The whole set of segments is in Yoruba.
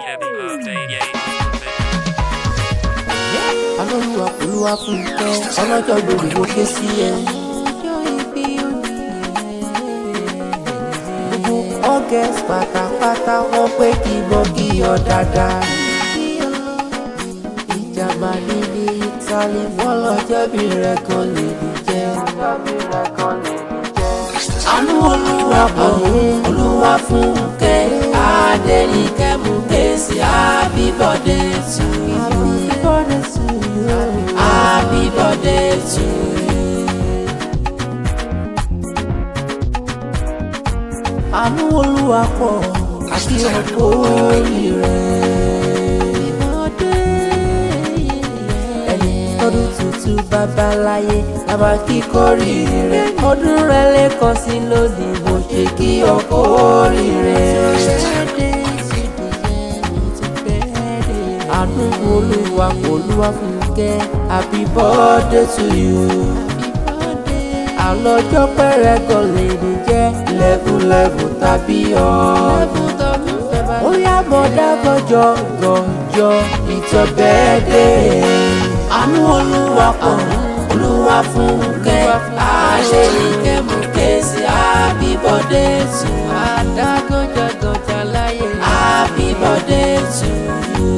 Yemiadeiye. Anuoluwapo ọlọ́jọ́ lórí ló ké sí ẹ. Gbogbo August pátápátá wọ́n pé kí gbọ́ kí ọ dáadáa. Ìjàmbá nílé Italy fọlọ́jọ́ bí rẹ̀ kan lè jẹ́. Anuoluwapo Olúwa fún kẹ́ Adéníkẹ́ mú ké sí happy birthday to you. Happy birthday to you. Anuoluwapo àti ọkọ oríire. Ẹni ọdún tuntun babaláyé làbá kíkọ́ rire. Ọdún rẹ̀ lẹ́kọ̀ọ́ sí lónìí mo ṣe kí ọkọ oríire. Anuoluwapo Olúwa fún kẹ́ happy birthday to you. Àlọ́jọ́ pẹ́rẹ́ kan lè ní jẹ́ lẹ́bù tàbí ọ́. Ó yá mọ̀dá gànjọ́ it's your birthday. Anuoluwapo Olúwa fún kẹ́ Adéníkẹ́ mú ké sí happy birthday to you. Àdágànjà láyé happy birthday to you.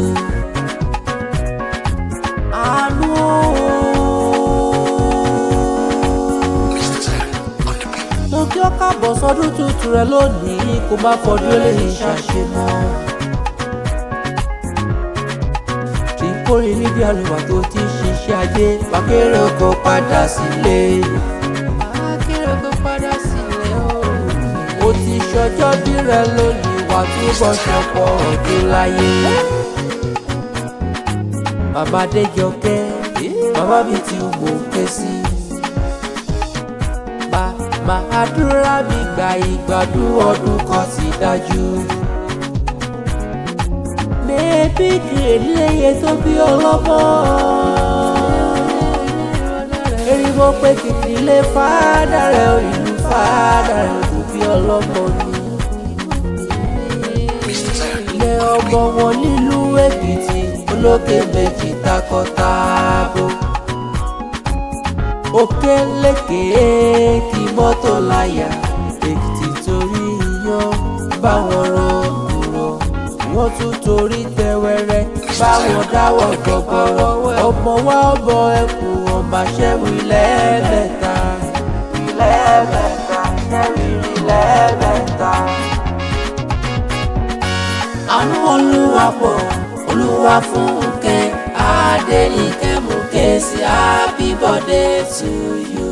Mo kí ọ káàbọ̀ sọdún tuntun rẹ lónìí kó má fọdún eléyìí ṣàṣemọ́. Tí kórè níbi àlùwà tó ti ṣiṣẹ́ ajé wákéré oko padà sílé. Ó ti ṣọjọ́ bí rẹ lónìí wà túbọ̀ ṣọpọ̀ ọdún láyé. Bàbá Adéjọkẹ́ bàbá mi ti wò ké sí. Àdúrà mi gba ìgbádùn ọdún kan ti dájú. Mẹ́bí kìrìlẹ́yẹ tó bí ọlọ́mọ. Eriwo pé kìkìlé fàdà rẹ̀ ìlú fàdà rẹ̀ tó bí ọlọ́mọ ni. Ilé ọmọ wọn nílùú Èkìtì olókè méjì takọtabo. Òkèlèkè kí mọ́tò láyà Èkìtì torí iyán báwọn rọ̀gùrọ̀ wọ́n tún torí tẹ́wẹ́rẹ́ báwọn dáwọ́ gbọ̀gbọ̀rọ̀ ọmọ wa ọmọ ẹkùn ọmọ aṣẹ́wì lẹ́ẹ̀mẹ́ta ṣẹ́wìrì lẹ́ẹ̀mẹ́ta. Anuoluwapo Olúwa fún kẹ́ Adéníkẹ́ mú ké sí happy birthday to you.